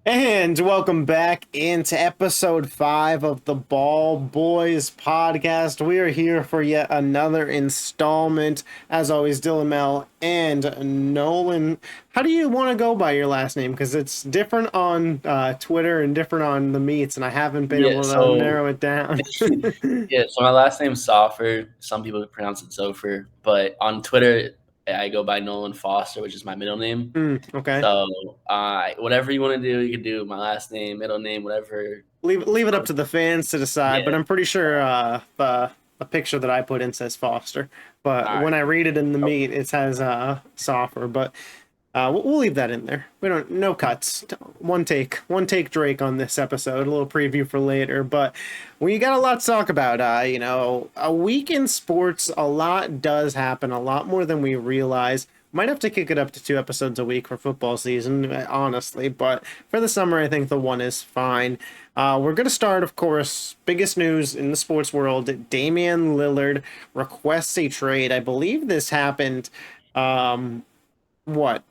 And welcome back into episode 5 of the Ball Boys podcast. We are here for yet another installment. As always, Dylan Mehl and Nolan. How do you want to go by your last name? Because it's different on Twitter and different on the meets, and I haven't been Yeah, able to so narrow it down. yeah, so my last name's Soffer. Some people pronounce it Zofer, but on Twitter I go by Nolan Foster, which is my middle name. Okay. So whatever you want to do, you can do my last name, middle name, whatever. Leave it up to the fans to decide, but Yeah. I'm pretty sure the picture that I put in says Foster. But All when right. I read it in the Oh, meet, it says Soffer. But we'll leave that in there. We don't no cuts. One take Drake on this episode. A little preview for later. But we got a lot to talk about. A week in sports, a lot does happen. A lot more than we realize. Might have to kick it up to 2 episodes a week for football season, honestly. But for the summer, I think the one is fine. We're going to start, of course, biggest news in the sports world. Damian Lillard requests a trade. I believe this happened, what,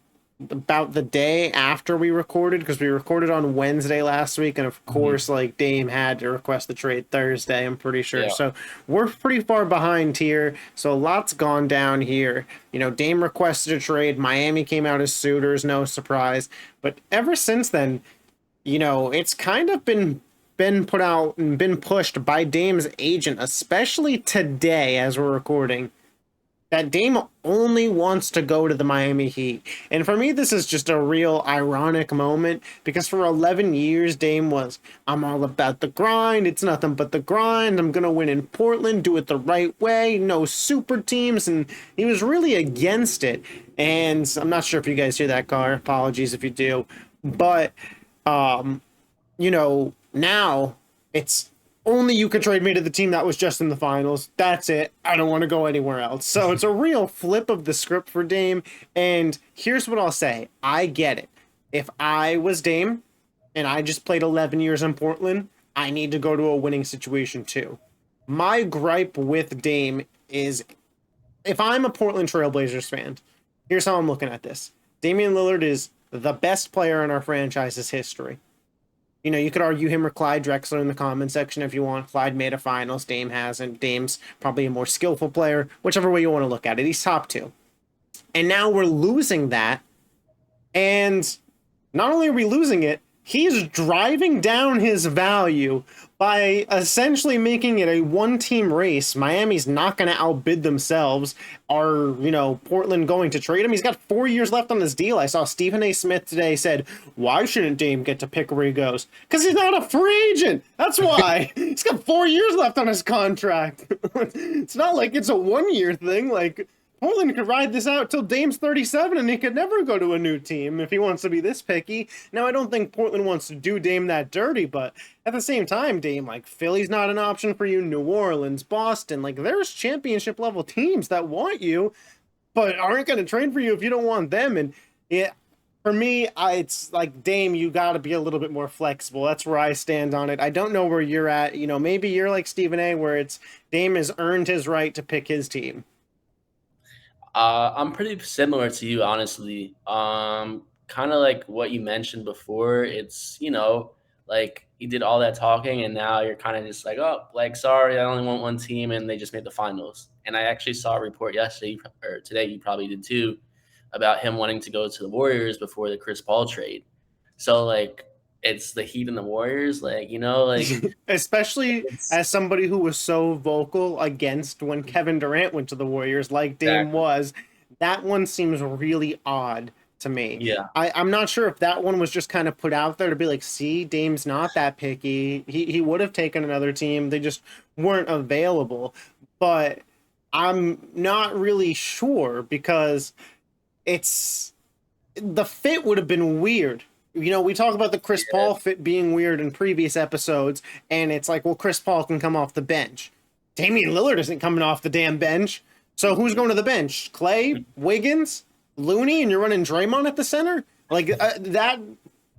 about the day after we recorded, because we recorded on Wednesday last week, and of mhm. course, like, Dame had to request the trade Thursday, I'm pretty sure. Yeah. So we're pretty far behind here. So a lot's gone down here. Dame requested a trade. Miami came out as suitors, no surprise. But ever since then, it's kind of been put out and been pushed by Dame's agent, especially today as we're recording, that Dame only wants to go to the Miami Heat. And for me, this is just a real ironic moment because for 11 years, Dame was, I'm all about the grind. It's nothing but the grind. I'm going to win in Portland, do it the right way, no super teams. And he was really against it. And I'm not sure if you guys hear that car. Apologies if you do. But um, now it's only you can trade me to the team that was just in the finals. That's it. I don't want to go anywhere else. So it's a real flip of the script for Dame. And here's what I'll say. I get it. If I was Dame and I just played 11 years in Portland, I need to go to a winning situation too. My gripe with Dame is if I'm a Portland Trailblazers fan, here's how I'm looking at this. Damian Lillard is the best player in our franchise's history. You could argue him or Clyde Drexler in the comment section if you want. Clyde made a finals. Dame hasn't. Dame's probably a more skillful player, whichever way you want to look at it. He's top two. And now we're losing that. And not only are we losing it, he's driving down his value by essentially making it a one-team race. Miami's not going to outbid themselves. Are, Portland going to trade him? He's got 4 years left on his deal. I saw Stephen A. Smith today said, why shouldn't Dame get to pick where he goes? Because he's not a free agent. That's why. He's got 4 years left on his contract. It's not like it's a one-year thing. Like, Portland could ride this out till Dame's 37 and he could never go to a new team if he wants to be this picky. Now, I don't think Portland wants to do Dame that dirty, but at the same time, Dame, like, Philly's not an option for you, New Orleans, Boston, like, there's championship level teams that want you, but aren't going to trade for you if you don't want them. And yeah, for me, it's like, Dame, you got to be a little bit more flexible. That's where I stand on it. I don't know where you're at. Maybe you're like Stephen A., where it's Dame has earned his right to pick his team. I'm pretty similar to you, honestly. Kind of like what you mentioned before. It's, like you did all that talking and now you're kind of just like, oh, like, sorry, I only want one team and they just made the finals. And I actually saw a report yesterday or today, you probably did too, about him wanting to go to the Warriors before the Chris Paul trade. So, like, it's the Heat and the Warriors, like, like Especially it's as somebody who was so vocal against when Kevin Durant went to the Warriors, like Dame exactly. was, that one seems really odd to me. Yeah. I'm not sure if that one was just kind of put out there to be like, see, Dame's not that picky. He would have taken another team. They just weren't available. But I'm not really sure because it's the fit would have been weird. We talk about the Chris Yeah. Paul fit being weird in previous episodes, and it's like, well, Chris Paul can come off the bench. Damian Lillard isn't coming off the damn bench. So who's going to the bench? Clay, Wiggins, Looney, and you're running Draymond at the center? Like that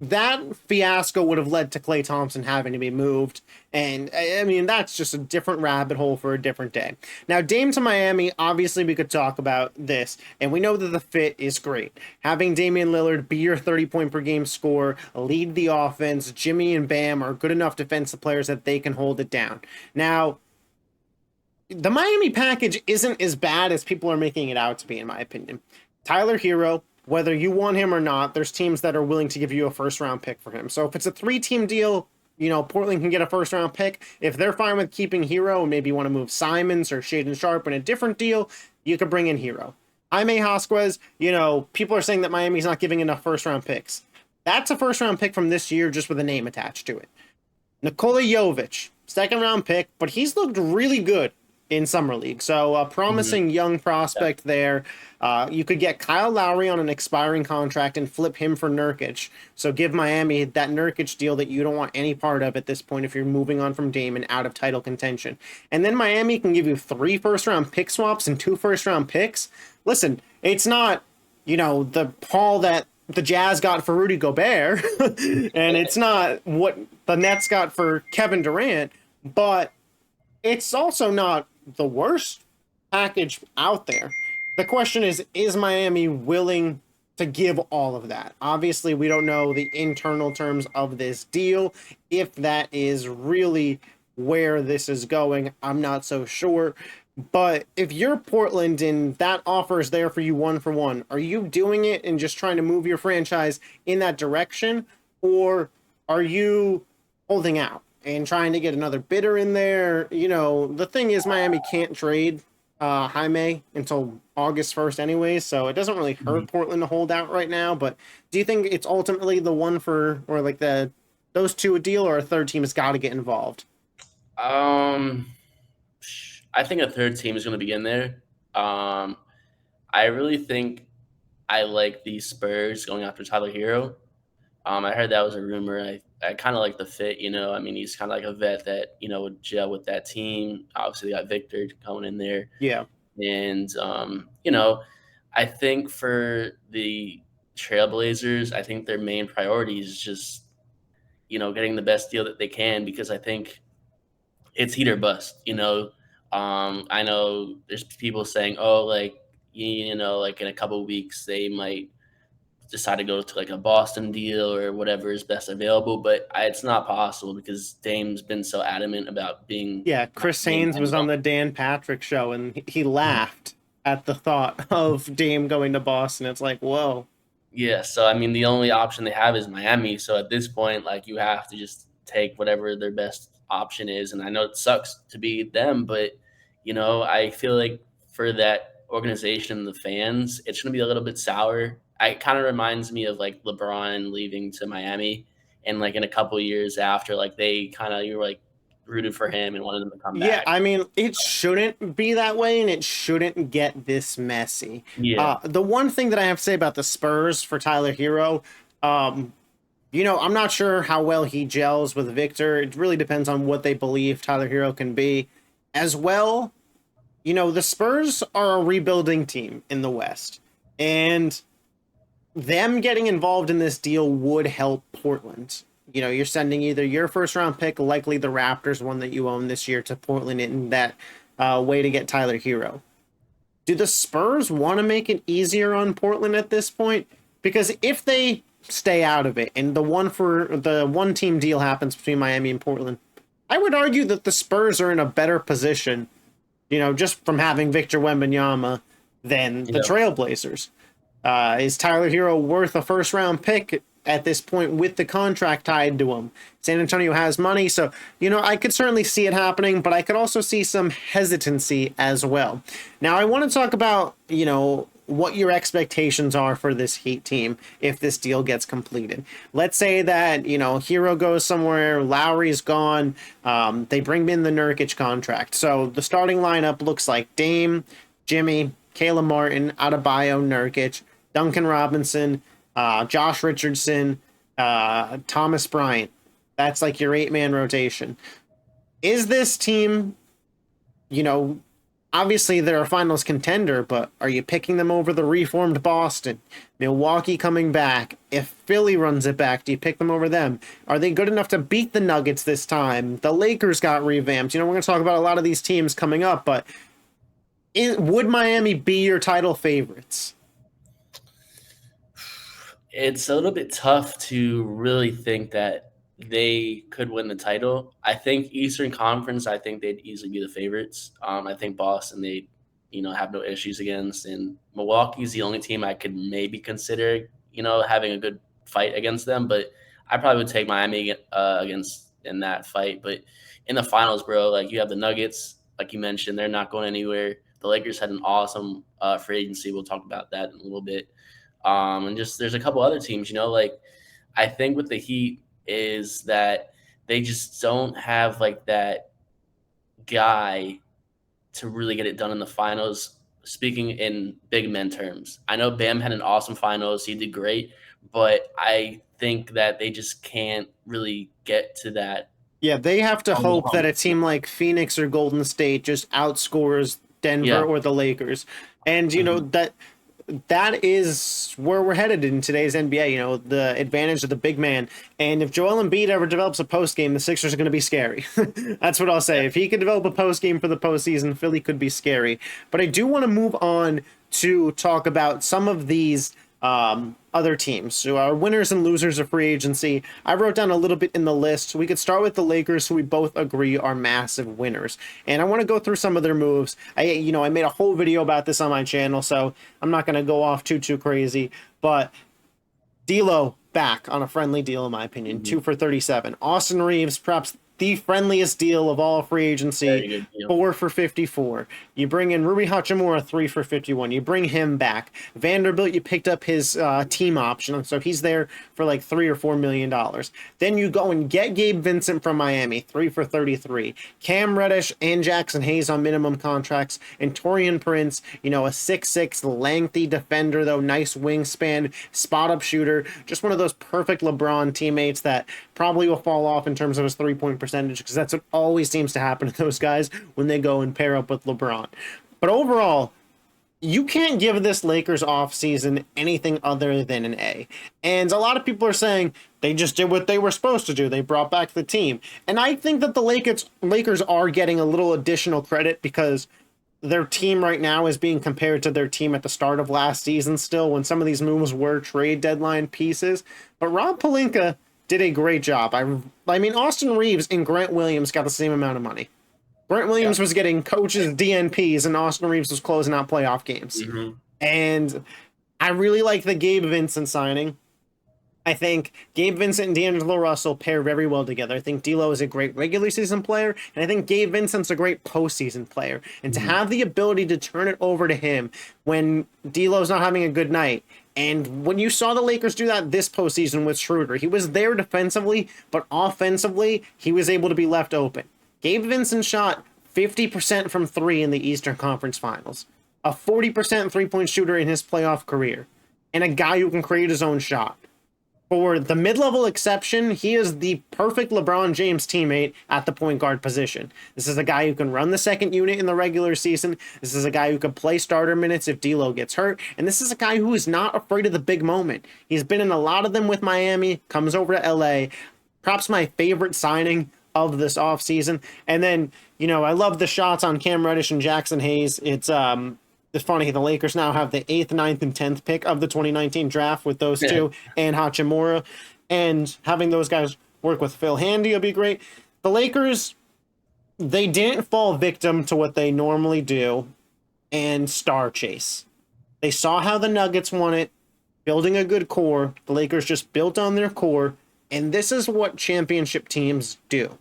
that fiasco would have led to Klay Thompson having to be moved. And I mean, that's just a different rabbit hole for a different day. Now, Dame to Miami, obviously, we could talk about this, and we know that the fit is great. Having Damian Lillard be your 30-point per game scorer, lead the offense, Jimmy and Bam are good enough defensive players that they can hold it down. Now, the Miami package isn't as bad as people are making it out to be, in my opinion. Tyler Hero, whether you want him or not, there's teams that are willing to give you a first round pick for him. So if it's a 3-team deal, Portland can get a first round pick. If they're fine with keeping Hero and maybe want to move Simons or Shaden Sharp in a different deal, you could bring in Hero. Jaime Hosquez, people are saying that Miami's not giving enough first round picks. That's a first round pick from this year just with a name attached to it. Nikola Jovic, second round pick, but he's looked really good in Summer League. So a promising young prospect there. You could get Kyle Lowry on an expiring contract and flip him for Nurkic. So give Miami that Nurkic deal that you don't want any part of at this point if you're moving on from Dame and out of title contention. And then Miami can give you 3 first-round pick swaps and 2 first-round picks. Listen, it's not, the haul that the Jazz got for Rudy Gobert, and it's not what the Nets got for Kevin Durant, but it's also not the worst package out there. The question is Miami willing to give all of that? Obviously, we don't know the internal terms of this deal. If that is really where this is going, I'm not so sure. But if you're Portland and that offer is there for you 1-for-1, are you doing it and just trying to move your franchise in that direction? Or are you holding out and trying to get another bidder in there? The thing is Miami can't trade Jaime until August 1st anyway, so it doesn't really hurt Portland to hold out right now. But do you think it's ultimately the one for, or like those two a deal, or a third team has got to get involved? I think a third team is going to be in there. I really think I like the Spurs going after Tyler Hero. I heard that was a rumor. I kind of like the fit, I mean, he's kind of like a vet that, would gel with that team. Obviously, they got Victor coming in there. Yeah. And, I think for the Trailblazers, I think their main priority is just, getting the best deal that they can, because I think it's heat or bust, I know there's people saying, oh, like, like in a couple of weeks, they might decide to go to like a Boston deal or whatever is best available, but it's not possible because Dame's been so adamant about being. Yeah, Chris Haynes was on the Dan Patrick show and he laughed at the thought of Dame going to Boston. It's like, whoa. Yeah, so I mean, the only option they have is Miami. So at this point, like, you have to just take whatever their best option is. And I know it sucks to be them, but I feel like for that organization, the fans, it's going to be a little bit sour. It kind of reminds me of like LeBron leaving to Miami, and like in a couple of years after, like you were like rooted for him and wanted him to come back. I mean, it shouldn't be that way, and it shouldn't get this messy. Yeah. The one thing that I have to say about the Spurs for Tyler Hero, I'm not sure how well he gels with Victor. It really depends on what they believe Tyler Hero can be. As well, the Spurs are a rebuilding team in the West, and them getting involved in this deal would help Portland. You're sending either your first round pick, likely the Raptors one that you own this year, to Portland in that way to get Tyler Hero. Do the Spurs want to make it easier on Portland at this point? Because if they stay out of it and the 1-team deal happens between Miami and Portland, I would argue that the Spurs are in a better position, just from having Victor Wembanyama than the Trailblazers. Is Tyler Hero worth a first-round pick at this point with the contract tied to him? San Antonio has money, so, I could certainly see it happening, but I could also see some hesitancy as well. Now, I want to talk about, what your expectations are for this Heat team if this deal gets completed. Let's say that, Hero goes somewhere, Lowry's gone, they bring in the Nurkic contract. So the starting lineup looks like Dame, Jimmy, Caleb Martin, Adebayo, Nurkic, Duncan Robinson, Josh Richardson, Thomas Bryant. That's like your 8-man rotation. Is this team, obviously they're a finals contender, but are you picking them over the reformed Boston? Milwaukee coming back. If Philly runs it back, do you pick them over them? Are they good enough to beat the Nuggets this time? The Lakers got revamped. We're going to talk about a lot of these teams coming up, but would Miami be your title favorites? It's a little bit tough to really think that they could win the title. I think Eastern Conference, I think they'd easily be the favorites. I think Boston, they, have no issues against, and Milwaukee's the only team I could maybe consider, having a good fight against them. But I probably would take Miami against in that fight. But in the finals, bro, like you have the Nuggets, like you mentioned, they're not going anywhere. The Lakers had an awesome free agency. We'll talk about that in a little bit. And just there's a couple other teams, like I think with the Heat is that they just don't have like that guy to really get it done in the finals. Speaking in big men terms, I know Bam had an awesome finals. He did great, but I think that they just can't really get to that. Yeah, they have to hope that a team like Phoenix or Golden State just outscores Denver Yeah. or the Lakers. And Mhm. that is where we're headed in today's NBA, the advantage of the big man. And if Joel Embiid ever develops a post game, the Sixers are going to be scary. That's what I'll say. Yeah. If he could develop a post game for the postseason, Philly could be scary. But I do want to move on to talk about some of these other teams. So our winners and losers of free agency. I wrote down a little bit in the list. We could start with the Lakers, who we both agree are massive winners. And I want to go through some of their moves. I made a whole video about this on my channel, so I'm not going to go off too crazy. But D'Lo back on a friendly deal, in my opinion, Mhm. 2 for 37. Austin Reeves, perhaps the friendliest deal of all free agency, Very good deal. 4 for 54. You bring in Rui Hachimura, 3 for 51. You bring him back. Vanderbilt, you picked up his team option, so he's there for like $3 or $4 million. Then you go and get Gabe Vincent from Miami, 3 for 33. Cam Reddish and Jackson Hayes on minimum contracts, and Torian Prince, a 6'6", lengthy defender though, nice wingspan, spot up shooter, just one of those perfect LeBron teammates that probably will fall off in terms of his 3-point percentage, because that's what always seems to happen to those guys when they go and pair up with LeBron. But overall, you can't give this Lakers offseason anything other than an A. And a lot of people are saying they just did what they were supposed to do. They brought back the team. And I think that the Lakers are getting a little additional credit because their team right now is being compared to their team at the start of last season still, when some of these moves were trade deadline pieces. But Rob Pelinka did a great job. I mean, Austin Reeves and Grant Williams got the same amount of money. Grant Yeah. Williams was getting coaches DNPs, and Austin Reeves was closing out playoff games. Mhm. And I really like the Gabe Vincent signing. I think Gabe Vincent and D'Angelo Russell pair very well together. I think D'Lo is a great regular season player, and I think Gabe Vincent's a great postseason player. And to Mhm. have the ability to turn it over to him when D'Lo's not having a good night, and when you saw the Lakers do that this postseason with Schroeder, he was there defensively, but offensively, he was able to be left open. Gabe Vincent shot 50% from three in the Eastern Conference Finals, a 40% three-point shooter in his playoff career, and a guy who can create his own shot. For the mid-level exception, he is the perfect LeBron James teammate at the point guard position. This is a guy who can run the second unit in the regular season. This is a guy who can play starter minutes if D'Lo gets hurt. And this is a guy who is not afraid of the big moment. He's been in a lot of them with Miami, comes over to LA. Perhaps my favorite signing of this offseason. And then, I love the shots on Cam Reddish and Jackson Hayes. It's funny, the Lakers now have the 8th, 9th, and 10th pick of the 2019 draft with those two and Hachimura. And having those guys work with Phil Handy will be great. The Lakers, they didn't fall victim to what they normally do and star chase. They saw how the Nuggets won it, building a good core. The Lakers just built on their core, and this is what championship teams do.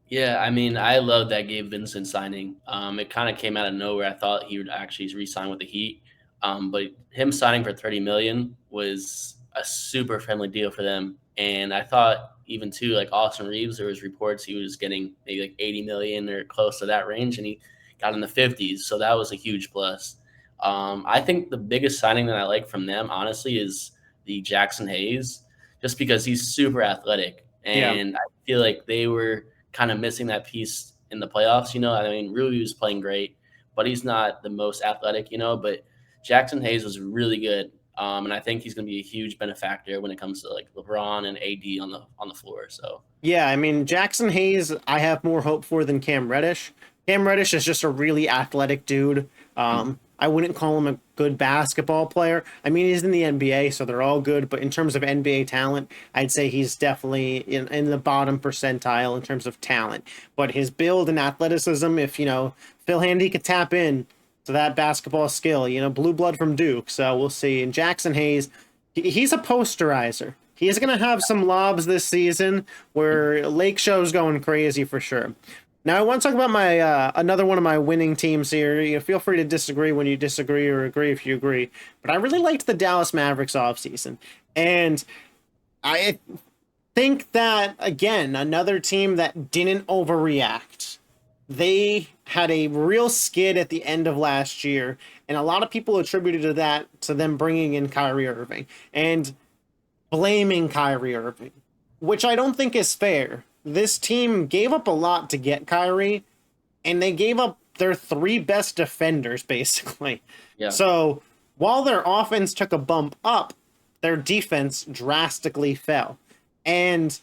Yeah, I mean, I love that Gabe Vincent signing. It kind of came out of nowhere. I thought he would actually re-sign with the Heat, but him signing for 30 million was a super friendly deal for them. And I thought even too, like Austin Reeves, there was reports he was getting maybe like 80 million or close to that range, and he got in the 50s. So that was a huge plus. I think the biggest signing that I like from them, honestly, is the Jackson Hayes, just because he's super athletic, Yeah. and I feel like they were kind of missing that piece in the playoffs. I mean, Rui was playing great, but he's not the most athletic. But Jackson Hayes was really good, and I think he's going to be a huge benefactor when it comes to like LeBron and AD on the floor. So Yeah, I mean, Jackson Hayes, I have more hope for than Cam Reddish. Cam Reddish is just a really athletic dude. I wouldn't call him a good basketball player. I mean, he's in the NBA, so they're all good. But in terms of NBA talent, I'd say he's definitely in the bottom percentile in terms of talent. But his build and athleticism, if, Phil Handy could tap in to that basketball skill, blue blood from Duke. So we'll see. And Jackson Hayes, he's a posterizer. He's going to have some lobs this season where Lake Show's going crazy for sure. Now, I want to talk about my another one of my winning teams here. Feel free to disagree when you disagree or agree if you agree. But I really liked the Dallas Mavericks offseason. And I think that, again, another team that didn't overreact. They had a real skid at the end of last year. And a lot of people attributed that to them bringing in Kyrie Irving. And blaming Kyrie Irving, which I don't think is fair. This team gave up a lot to get Kyrie, and they gave up their three best defenders, basically. yeah, So while their offense took a bump up, their defense drastically fell. And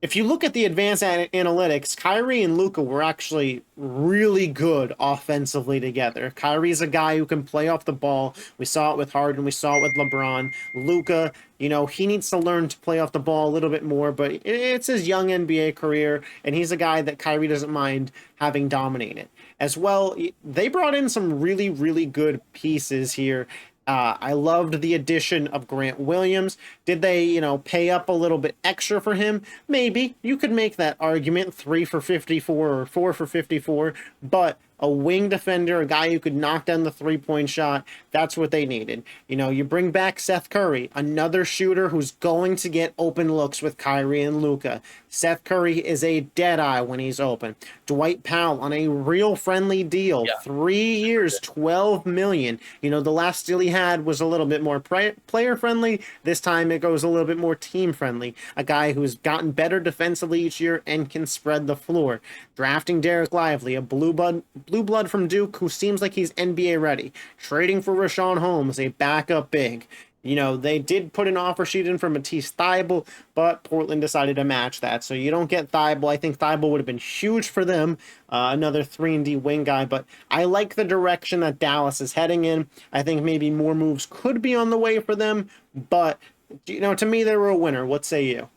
if you look at the advanced analytics, Kyrie and Luka were actually really good offensively together. Kyrie's a guy who can play off the ball. We saw it with Harden. We saw it with LeBron. Luka, he needs to learn to play off the ball a little bit more, but it's his young NBA career, and he's a guy that Kyrie doesn't mind having dominated. As well, they brought in some really, really good pieces here. I loved the addition of Grant Williams. Did they, pay up a little bit extra for him? Maybe. You could make that argument, 3 for 54 or 4 for 54, but a wing defender, a guy who could knock down the three-point shot, that's what they needed. You bring back Seth Curry, another shooter who's going to get open looks with Kyrie and Luka. Seth Curry is a deadeye when he's open. Dwight Powell on a real friendly deal, 3 years, $12 million. The last deal he had was a little bit more player friendly. This time it goes a little bit more team friendly. A guy who's gotten better defensively each year and can spread the floor. Drafting Derek Lively, a blue blood from Duke who seems like he's NBA ready. Trading for Rashawn Holmes, a backup big. They did put an offer sheet in for Matisse Thybulle, but Portland decided to match that. So you don't get Thybulle. I think Thybulle would have been huge for them, another 3-and-D wing guy. But I like the direction that Dallas is heading in. I think maybe more moves could be on the way for them. But, to me, they were a winner. What say you?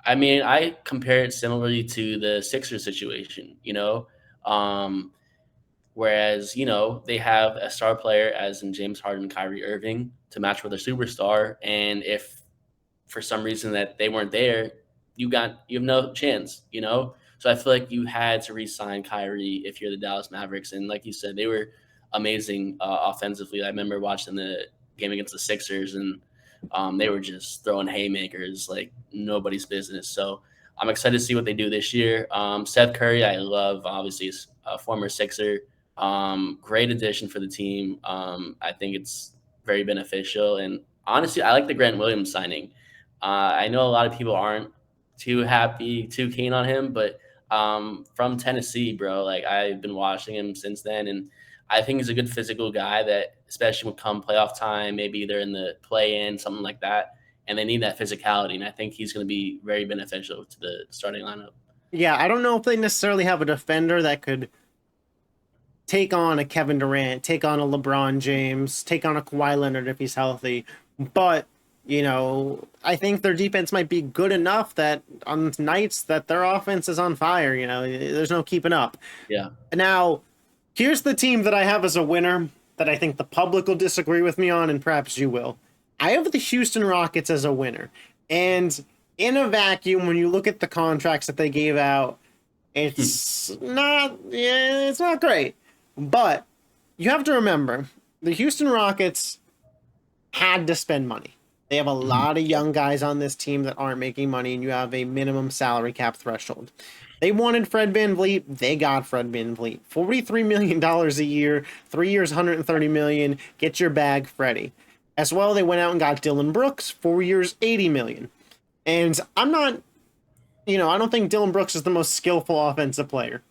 I mean, I compare it similarly to the Sixers situation. Whereas, they have a star player as in James Harden, Kyrie Irving to match with a superstar. And if for some reason that they weren't there, you have no chance, So I feel like you had to re-sign Kyrie if you're the Dallas Mavericks. And like you said, they were amazing offensively. I remember watching the game against the Sixers, and they were just throwing haymakers like nobody's business. So I'm excited to see what they do this year. Seth Curry, I love, obviously, is a former Sixer. Great addition for the team. I think it's very beneficial. And honestly, I like the Grant Williams signing. I know a lot of people aren't too keen on him, but from Tennessee, bro, like I've been watching him since then, and I think he's a good physical guy that, especially when come playoff time, maybe they're in the play-in, something like that, and they need that physicality. And I think he's going to be very beneficial to the starting lineup. Yeah, I don't know if they necessarily have a defender that could take on a Kevin Durant, take on a LeBron James, take on a Kawhi Leonard if he's healthy. But, I think their defense might be good enough that on nights that their offense is on fire, there's no keeping up. Yeah. Now, here's the team that I have as a winner that I think the public will disagree with me on, and perhaps you will. I have the Houston Rockets as a winner. And in a vacuum, when you look at the contracts that they gave out, it's not great. But you have to remember, the Houston Rockets had to spend money. They have a lot of young guys on this team that aren't making money, and you have a minimum salary cap threshold. They wanted Fred VanVleet. They got Fred VanVleet. $43 million a year, 3 years, $130 million. Get your bag, Freddie. As well, they went out and got Dylan Brooks, 4 years, $80 million. And I'm not, I don't think Dylan Brooks is the most skillful offensive player.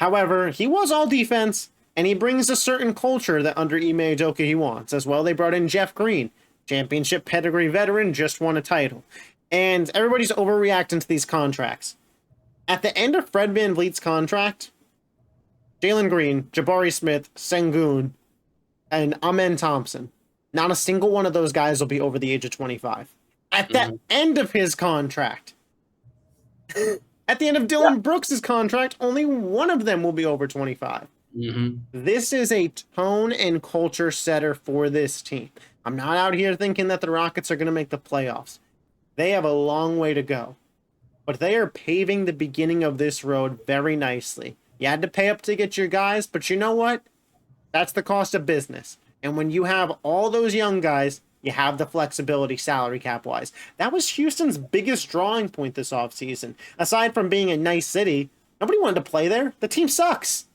However, he was all defense, and he brings a certain culture that under Ime Udoka he wants. As well, they brought in Jeff Green, championship pedigree veteran, just won a title. And everybody's overreacting to these contracts. At the end of Fred VanVleet's contract, Jalen Green, Jabari Smith, Sengun, and Amen Thompson, not a single one of those guys will be over the age of 25. At the end of his contract, at the end of Dylan Brooks' contract, only one of them will be over 25. This is a tone and culture setter for this team. I'm not out here thinking that the Rockets are going to make the playoffs. They have a long way to go. But they are paving the beginning of this road very nicely. You had to pay up to get your guys, but you know what? That's the cost of business. And when you have all those young guys, you have the flexibility salary cap wise. That was Houston's biggest drawing point this offseason. Aside from being a nice city, nobody wanted to play there. The team sucks.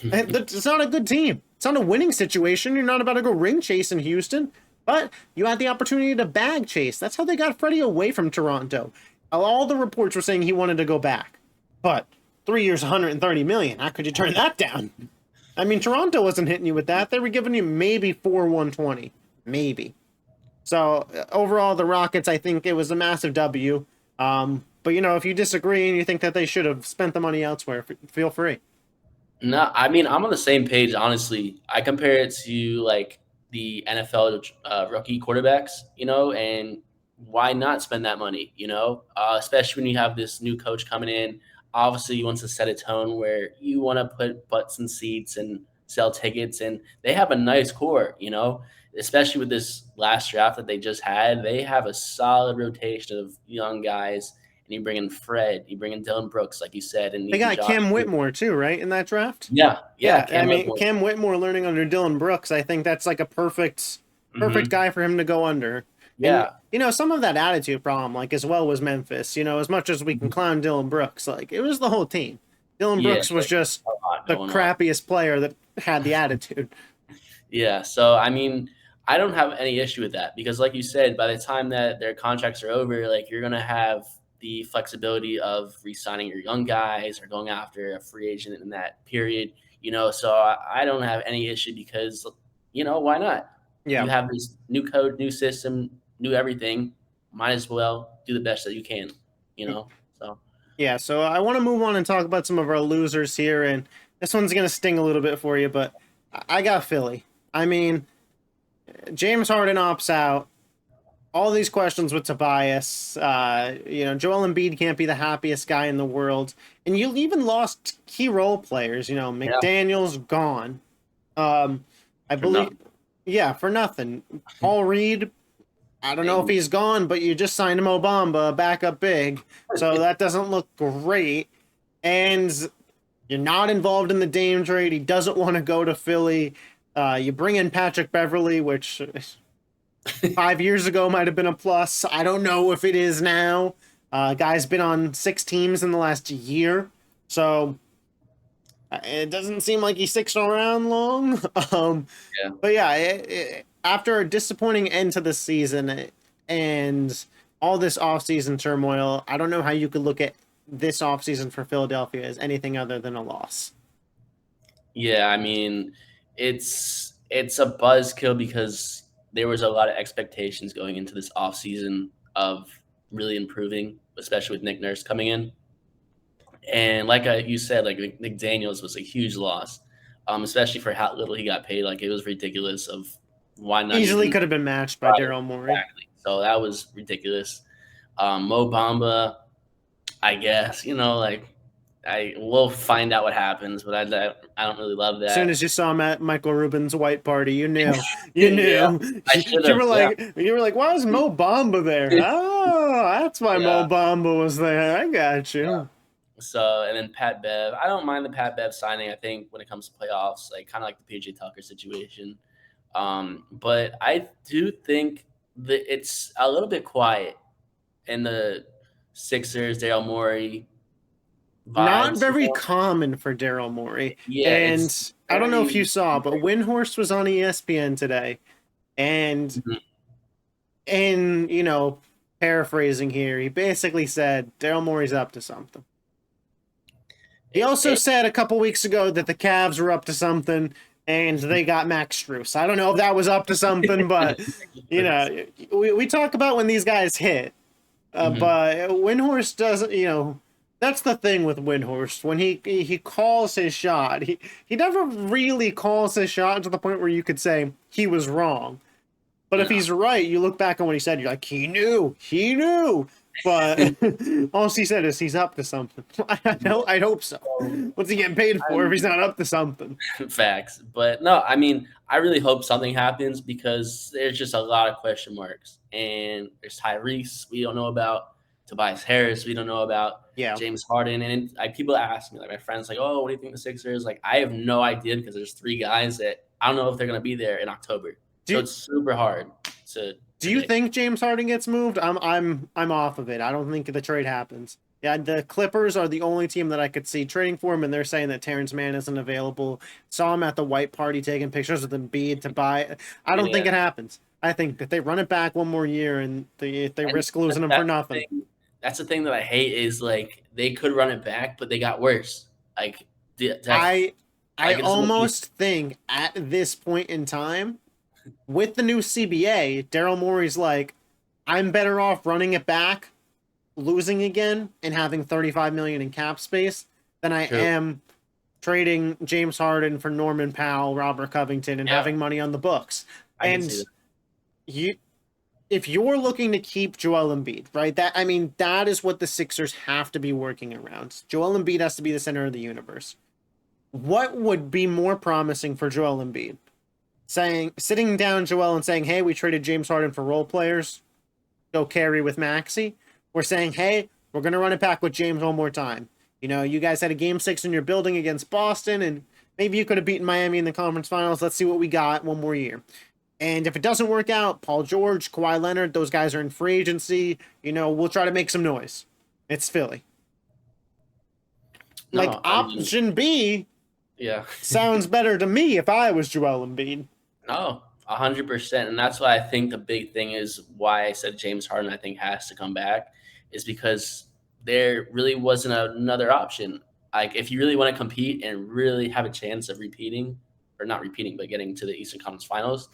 It's not a good team. It's not a winning situation. You're not about to go ring chase in Houston. But you had the opportunity to bag chase. That's how they got Freddie away from Toronto. All the reports were saying he wanted to go back. But 3 years, $130 million. How could you turn that down? I mean, Toronto wasn't hitting you with that. They were giving you maybe 120. Maybe. So overall, the Rockets, I think it was a massive W. But, you know, if you disagree and you think that they should have spent the money elsewhere, feel free. No, I mean, I'm on the same page, honestly. I compare it to like the NFL rookie quarterbacks, you know, and why not spend that money, you know, especially when you have this new coach coming in. Obviously, he wants to set a tone where you want to put butts in seats and sell tickets, and they have a nice core, you know, especially with this last draft that they just had. They have a solid rotation of young guys, and you bring in Fred, you bring in Dylan Brooks, like you said, and They even got Josh. Cam Whitmore too, right, in that draft? Yeah. I mean, Whitmore. Cam Whitmore learning under Dylan Brooks, I think that's like a perfect guy for him to go under. And, Yeah. you know, some of that attitude problem, like, as well, was Memphis. You know, as much as we can clown Dylan Brooks, like, it was the whole team. Dylan Yeah, Brooks was like just a lot the going on. crappiest player that had the attitude. Yeah, so I mean, I don't have any issue with that because, like you said, by the time that their contracts are over, like you're gonna have the flexibility of re-signing your young guys or going after a free agent in that period. You know, so I don't have any issue because, you know, why not? Yeah. You have this new code, new system, new everything. Might as well do the best that you can. You know, so Yeah, so I want to move on and talk about some of our losers here, and this one's going to sting a little bit for you, but I got Philly. I mean, James Harden opts out. All these questions with Tobias. You know, Joel Embiid can't be the happiest guy in the world. And you even lost key role players. You know, yeah, McDaniel's gone. I for believe, nothing. yeah, for nothing. Paul Reed, I don't know if he's gone, but you just signed him Obamba, backup big. So that doesn't look great. And you're not involved in the Dame trade. He doesn't want to go to Philly. You bring in Patrick Beverly, which 5 years ago might have been a plus. I don't know if it is now. Guy's been on 6 teams in the last year. So it doesn't seem like he sticks around long. Yeah. But yeah, after a disappointing end to the season and all this offseason turmoil, I don't know how you could look at this offseason for Philadelphia as anything other than a loss. Yeah, I mean, it's a buzzkill because there was a lot of expectations going into this offseason of really improving, especially with Nick Nurse coming in. And like you said, like Nick Daniels was a huge loss, especially for how little he got paid. Like it was ridiculous. Of why not Easily even could have been matched by try Daryl Morey. exactly? So that was ridiculous. Mo Bamba, I guess like I will find out what happens, but I don't really love As soon that. as you saw him at Michael Rubin's white party, you knew. You Yeah, knew. I should You have. were Yeah, like, why is Mo Bamba there? Oh, that's why Mo yeah, Bamba was there. I got yeah. you. So and then Pat Bev, I don't mind the Pat Bev signing. I think when it comes to playoffs, like kind of like the PJ Tucker situation. But I do think that it's a little bit quiet in the Sixers, Daryl Morey Not vibes. very common for Daryl Morey. Yeah, And it's I don't know if you very. saw, but Windhorst was on ESPN today. And you know, paraphrasing here, he basically said Daryl Morey's up to something. He also It, said a couple weeks ago that the Cavs were up to something and they got Max Strus. I don't know if that was up to something, but we talk about when these guys hit. Mhm. But Windhorst doesn't, that's the thing with Windhorst. When he calls his shot, he never really calls his shot to the point where you could say he was wrong. But if No. he's right, you look back on what he said, you're like, he knew. But all he said is he's up to something. I hope so. So, What's he getting paid for if he's not up to something? facts. But no, I mean, I really hope something happens because there's just a lot of question marks. And there's Tyrese we don't know about, Tobias Harris we don't know about, Yeah. James Harden. And people ask me, like my friends, like, oh, what do you think the Sixers? Like, I have no idea because there's three guys that I don't know if they're gonna be there in October. So Do it's super hard to Do you predict. think James Harden gets moved? I'm off of it. I don't think the trade happens. Yeah, the Clippers are the only team that I could see trading for him, and they're saying that Terrence Mann isn't available. Saw him at the white party taking pictures with Embiid to buy. I don't think Yeah. it happens. I think that they run it back one more year and they And risk losing him for nothing. that's the thing that I hate is like they could run it back, but they got worse. Like that's I I like it's almost think at this point in time, with the new CBA, Daryl Morey's like, I'm better off running it back, losing again, and having 35 million in cap space than I true. am trading James Harden for Norman Powell, Robert Covington, and Yeah, having money on the books. I can see And that. you, if you're looking to keep Joel Embiid, right? That is what the Sixers have to be working around. Joel Embiid has to be the center of the universe. What would be more promising for Joel Embiid? Sitting down Joel and saying, "Hey, we traded James Harden for role players. Go carry with Maxi." We're saying, "Hey, we're gonna run it back with James one more time. You guys had a game 6 in your building against Boston, and maybe you could have beaten Miami in the conference finals. Let's see what we got one more year." And if it doesn't work out, Paul George, Kawhi Leonard, those guys are in free agency. We'll try to make some noise. It's Philly. Like No, I mean, option B yeah. sounds better to me if I was Joel Embiid. No, 100%. And that's why I think the big thing is why I said James Harden I think has to come back is because there really wasn't another option. Like if you really want to compete and really have a chance of repeating or not repeating but getting to the Eastern Conference Finals,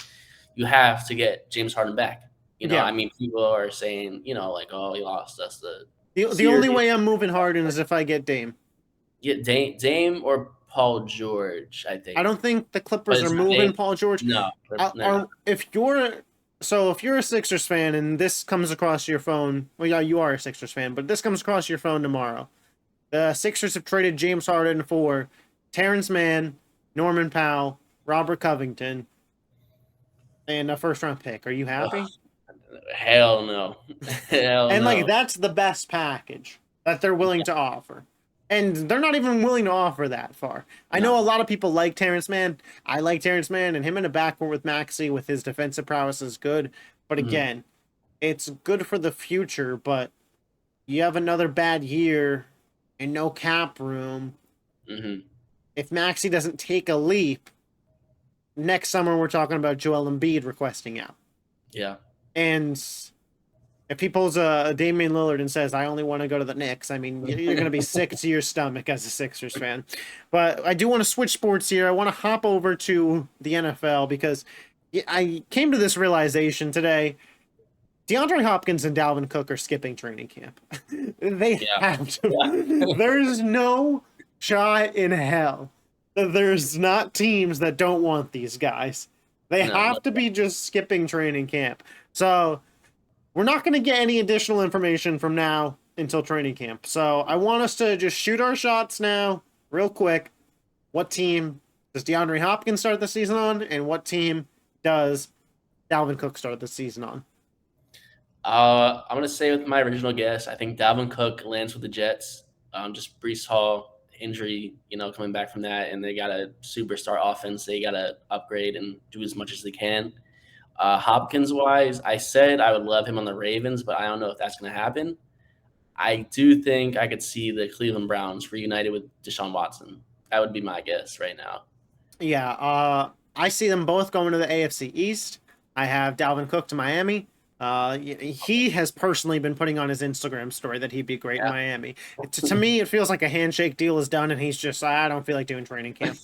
you have to get James Harden back. Yeah. I mean people are saying, like, oh, he lost us the The only series. way I'm moving Harden is if I get Dame. Get Dame or Paul George, I I think. don't think the But Clippers are it's not Dame. moving Paul George. No, they're not. Are if you're a Sixers fan and this comes across your phone, well, yeah, you are a Sixers fan, but this comes across your phone tomorrow. The Sixers have traded James Harden for Terrence Mann, Norman Powell, Robert Covington, and a first round pick. Are you happy? Hell no. Hell And like no. that's the best package that they're willing to offer. And they're not even willing to offer that far. I know No. a lot of people like Terrence Mann. I like Terrence Mann, and him in a backcourt with Maxey with his defensive prowess is good. But Mhm. again, it's good for the future. But you have another bad year and no cap room. Mhm. If Maxey doesn't take a leap, next summer we're talking about Joel Embiid requesting out. Yeah. And if he pulls a Damian Lillard and says, "I only want to go to the Knicks," I mean, you're going to be sick to your stomach as a Sixers fan. But I do want to switch sports here. I want to hop over to the NFL because I came to this realization today. DeAndre Hopkins and Dalvin Cook are skipping training camp. They Yeah. have to. Yeah. There's no shot in hell that there's not teams that don't want these guys. They No, no. have to be just skipping training camp. So we're not going to get any additional information from now until training camp. So I want us to just shoot our shots now, real quick. What team does DeAndre Hopkins start the season on, and what team does Dalvin Cook start the season on? I'm gonna say with my original guess, I think Dalvin Cook lands with the Jets. Just Brees Hall injury, coming back from that, and they got a superstar offense. They got to upgrade and do as much as they can. Hopkins wise, I said I would love him on the Ravens, but I don't know if that's going to happen. I do think I could see the Cleveland Browns reunited with Deshaun Watson. That would be my guess right now. Yeah, I see them both going to the AFC East. I have Dalvin Cook to Miami. He has personally been putting on his Instagram story that he'd be great in Yeah. Miami. To me, it feels like a handshake deal is done, and he's just, I don't feel like doing training camp.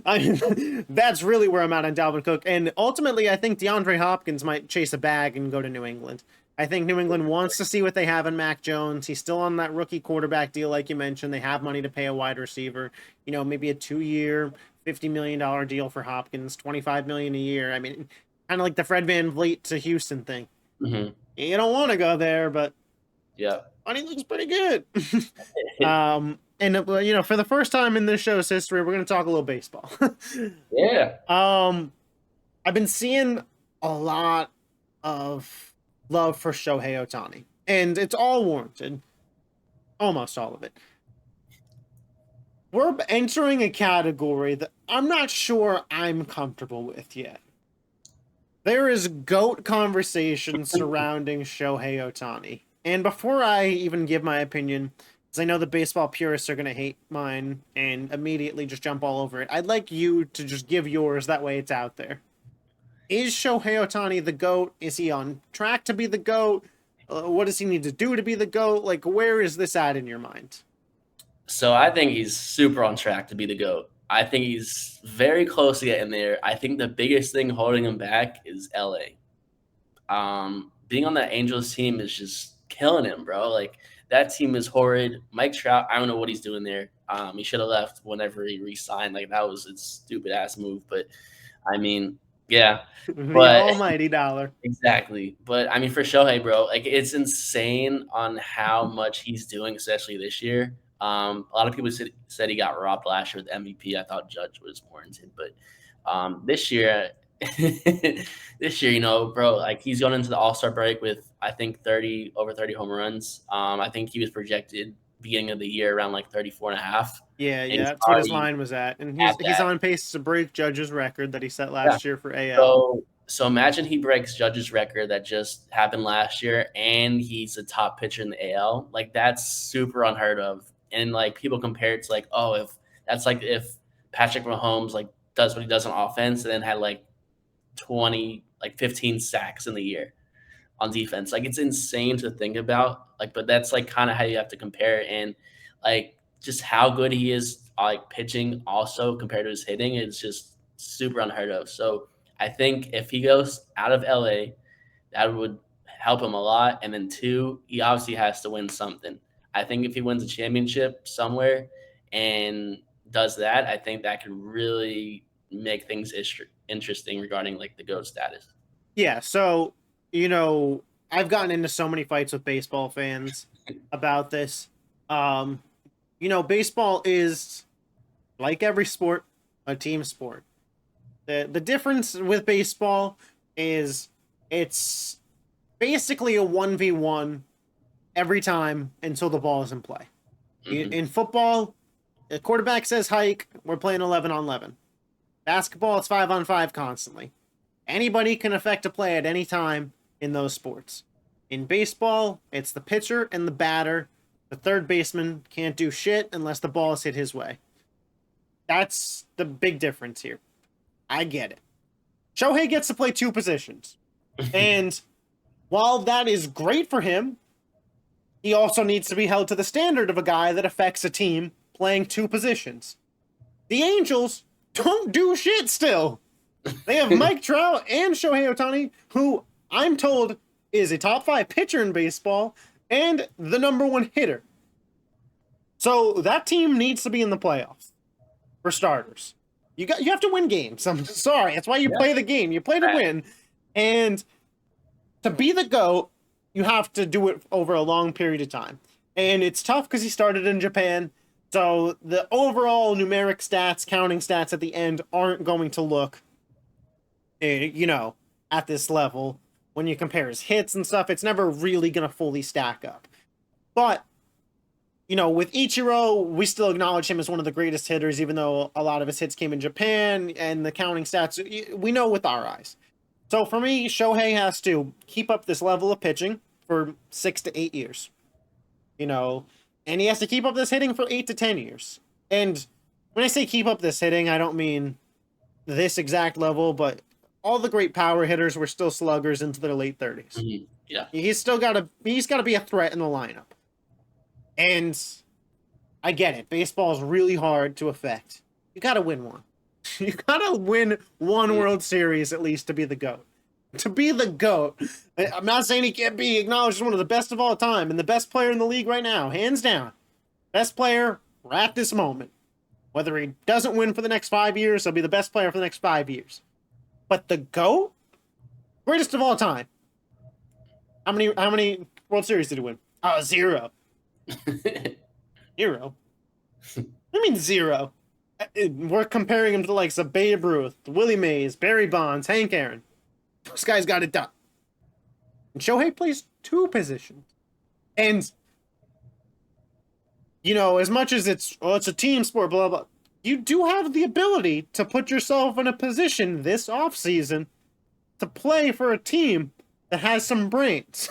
I mean, that's really where I'm at on Dalvin Cook. And ultimately, I think DeAndre Hopkins might chase a bag and go to New England. I think New England wants to see what they have in Mac Jones. He's still on that rookie quarterback deal, like you mentioned. They have money to pay a wide receiver. Maybe a 2-year, $50 million deal for Hopkins, $25 million a year. I mean, kind of like the Fred VanVleet to Houston thing. Hmm. You don't want to go there, but Yeah. money looks pretty good. And for the first time in this show's history, we're going to talk a little baseball. Yeah. I've been seeing a lot of love for Shohei Ohtani, and it's all warranted, almost all of it. We're entering a category that I'm not sure I'm comfortable with yet. There is GOAT conversation surrounding Shohei Ohtani. And before I even give my opinion, because I know the baseball purists are going to hate mine and immediately just jump all over it, I'd like you to just give yours, that way it's out there. Is Shohei Ohtani the GOAT? Is he on track to be the GOAT? What does he need to do to be the GOAT? Like, where is this at in your mind? So I think he's super on track to be the GOAT. I think he's very close to getting there. I think the biggest thing holding him back is LA. Being on that Angels team is just killing him, bro. Like that team is horrid. Mike Trout, I don't know what he's doing there. He should have left whenever he re-signed. Like that was a stupid ass move. But I mean, yeah. The But almighty dollar. exactly. But I mean, for Shohei, bro, like it's insane on how much he's doing, especially this year. A lot of people said he got robbed last year with MVP. I thought Judge was warranted, but this year, this year, bro, like he's going into the All Star break with I think 30 home runs. I think he was projected beginning of the year around like 34 and a half. Yeah, And he's that's what his already line was at. And at he's that. on pace to break Judge's record that he set Yeah. last year for AL. So imagine he breaks Judge's record that just happened last year, and he's a top pitcher in the AL. Like that's super unheard of. And like people compare it to like, oh, if that's like if Patrick Mahomes like does what he does on offense and then had like 20, like 15 sacks in the year on defense. Like it's insane to think about. Like, but that's like kind of how you have to compare it. And like just how good he is like pitching also compared to his hitting is just super unheard of. So I think if he goes out of LA, that would help him a lot. And then two, he obviously has to win something. I think if he wins a championship somewhere and does that, I think that could really make things interesting regarding like the GOAT status. Yeah, so, I've gotten into so many fights with baseball fans about this. Um, Baseball is, like every sport, a team sport. The difference with baseball is it's basically a 1v1 every time until the ball is in play. Mhm. In football, the quarterback says hike, we're playing 11 on 11. Basketball, it's 5 on 5 constantly. Anybody can affect a play at any time in those sports. In baseball, it's the pitcher and the batter. The third baseman can't do shit unless the ball is hit his way. That's the big difference here. I get it. Shohei gets to play two positions. And while that is great for him, he also needs to be held to the standard of a guy that affects a team playing two positions. The Angels don't do shit still. They have Mike Trout and Shohei Ohtani, who I'm told is a top 5 pitcher in baseball and the #1 hitter. So that team needs to be in the playoffs, for starters. You have to win games. I'm sorry. That's why you play the game. You play to win. And to be the GOAT, you have to do it over a long period of time. And it's tough because he started in Japan. So the overall numeric stats, counting stats at the end aren't going to look, at this level. When you compare his hits and stuff, it's never really going to fully stack up. But, with Ichiro, we still acknowledge him as one of the greatest hitters, even though a lot of his hits came in Japan and the counting stats, we know with our eyes. So for me, Shohei has to keep up this level of pitching for 6 to 8 years. And he has to keep up this hitting for 8 to 10 years. And when I say keep up this hitting, I don't mean this exact level, but all the great power hitters were still sluggers into their late 30s. Yeah. He's got to be a threat in the lineup. And I get it. Baseball is really hard to affect. You got to win one. You got to win one World Series at least to be the GOAT. To be the GOAT. I'm not saying he can't be acknowledged as one of the best of all time and the best player in the league right now, hands down. Best player right at this moment. Whether he doesn't win for the next 5 years, he'll be the best player for the next 5 years. But the GOAT? Greatest of all time. How many World Series did he win? Oh, 0. 0? I mean 0. We're comparing him to the likes of Babe Ruth, Willie Mays, Barry Bonds, Hank Aaron. This guy's got it done. And Shohei plays 2 positions. And, as much as it's a team sport, blah, blah, you do have the ability to put yourself in a position this offseason to play for a team that has some brains.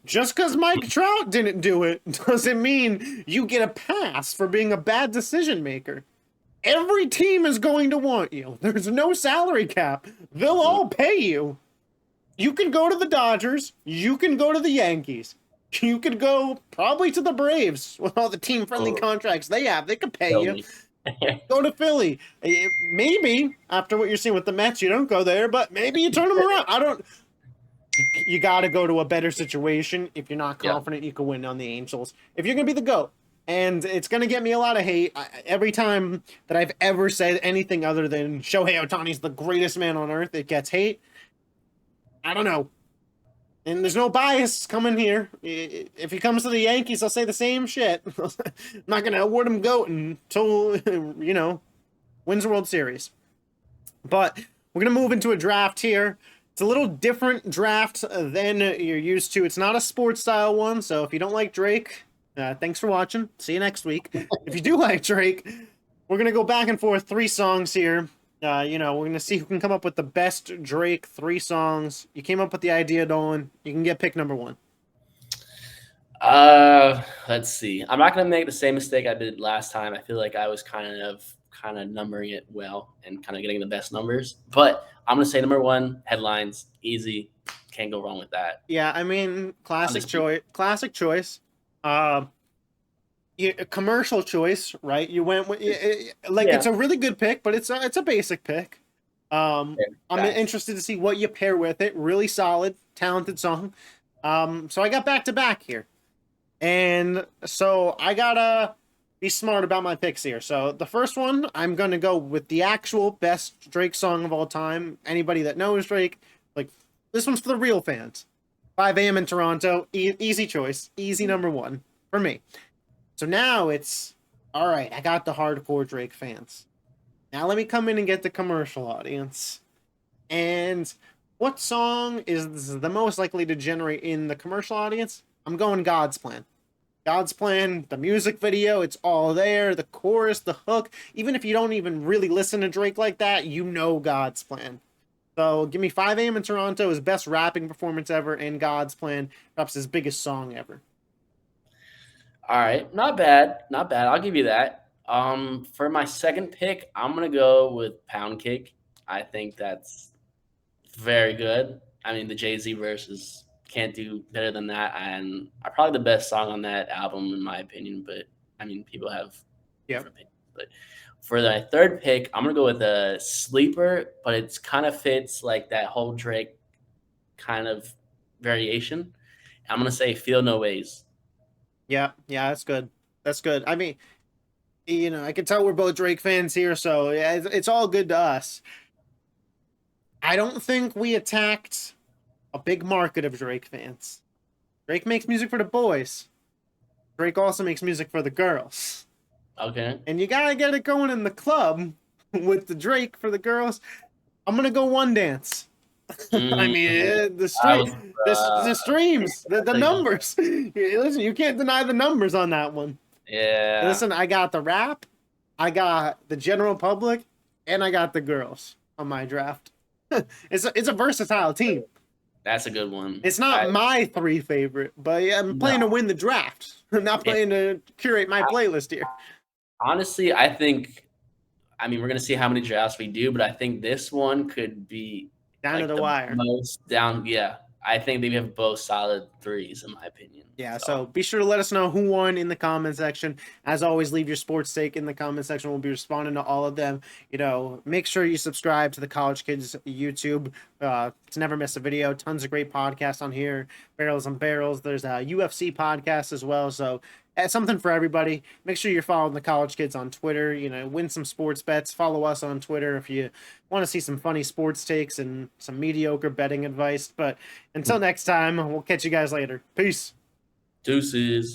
Just because Mike Trout didn't do it doesn't mean you get a pass for being a bad decision maker. Every team is going to want you. There's no salary cap. They'll all pay you. You can go to the Dodgers. You can go to the Yankees. You could go probably to the Braves with all the team-friendly contracts they have. They could pay you. Go to Philly. Maybe, after what you're seeing with the Mets, you don't go there, but maybe you turn them around. You got to go to a better situation if you're not confident you can win on the Angels. If you're going to be the GOAT. And it's going to get me a lot of hate. Every time that I've ever said anything other than Shohei Ohtani's the greatest man on earth, it gets hate. I don't know. And there's no bias coming here. If he comes to the Yankees, I'll say the same shit. I'm not going to award him GOAT until, wins the World Series. But we're going to move into a draft here. It's a little different draft than you're used to. It's not a sports style one, so if you don't like Drake, thanks for watching. See you next week. If you do like Drake, we're going to go back and forth 3 songs here. We're going to see who can come up with the best Drake 3 songs. You came up with the idea, Nolan. You can get pick number 1. Let's see. I'm not going to make the same mistake I did last time. I feel like I was kind of numbering it well and kind of getting the best numbers. But I'm going to say number 1, headlines. Easy. Can't go wrong with that. Yeah, I mean, classic choice. Commercial choice, right? You went with it's a really good pick, but it's a basic pick. I'm interested to see what you pair with it. Really solid, talented song. So I got back to back here, and so I gotta be smart about my picks here. So the first one, I'm gonna go with the actual best Drake song of all time. Anybody that knows Drake, this one's for the real fans. 5 a.m. in Toronto, easy choice, easy number 1 for me. So now it's, all right, I got the hardcore Drake fans. Now let me come in and get the commercial audience. And what song is the most likely to generate in the commercial audience? I'm going God's Plan. God's Plan, the music video, it's all there. The chorus, the hook. Even if you don't even really listen to Drake like that, you know God's Plan. So give me 5 a.m. in Toronto, his best rapping performance ever, and God's Plan, perhaps his biggest song ever. All right, not bad. I'll give you that. For my second pick, I'm gonna go with Pound Cake. I think that's very good. I mean, the Jay-Z verses can't do better than that, and probably the best song on that album, in my opinion. But I mean, people have different opinions. But for my third pick, I'm gonna go with a sleeper, but it's kind of fits like that whole Drake kind of variation. I'm gonna say "Feel No Ways." Yeah, that's good. That's good. I mean, I can tell we're both Drake fans here, so yeah, it's all good to us. I don't think we attacked a big market of Drake fans. Drake makes music for the boys. Drake also makes music for the girls. Okay. And you gotta get it going in the club with the Drake for the girls. I'm gonna go One Dance. I mean, the streams, the numbers. Listen, you can't deny the numbers on that one. Yeah. Listen, I got the rap, I got the general public, and I got the girls on my draft. It's a versatile team. That's a good one. It's not my 3 favorite, but I'm playing to win the draft. I'm not playing to curate my playlist here. Honestly, I mean, we're going to see how many drafts we do, but I think this one could be down to like the the wire. most down. Yeah, I think they have both solid threes in my opinion. Yeah, So so be sure to let us know who won in the comment section. As always, leave your sports take in the comment section. We'll be responding to all of them. Make sure you subscribe to the College Kids YouTube to never miss a video. Tons of great podcasts on here. Barrels and Barrels. There's a UFC podcast as well. So something for everybody. Make sure you're following the College Kids on Twitter. Win some sports bets. Follow us on Twitter if you want to see some funny sports takes and some mediocre betting advice. But until next time, we'll catch you guys later. Peace. deuces.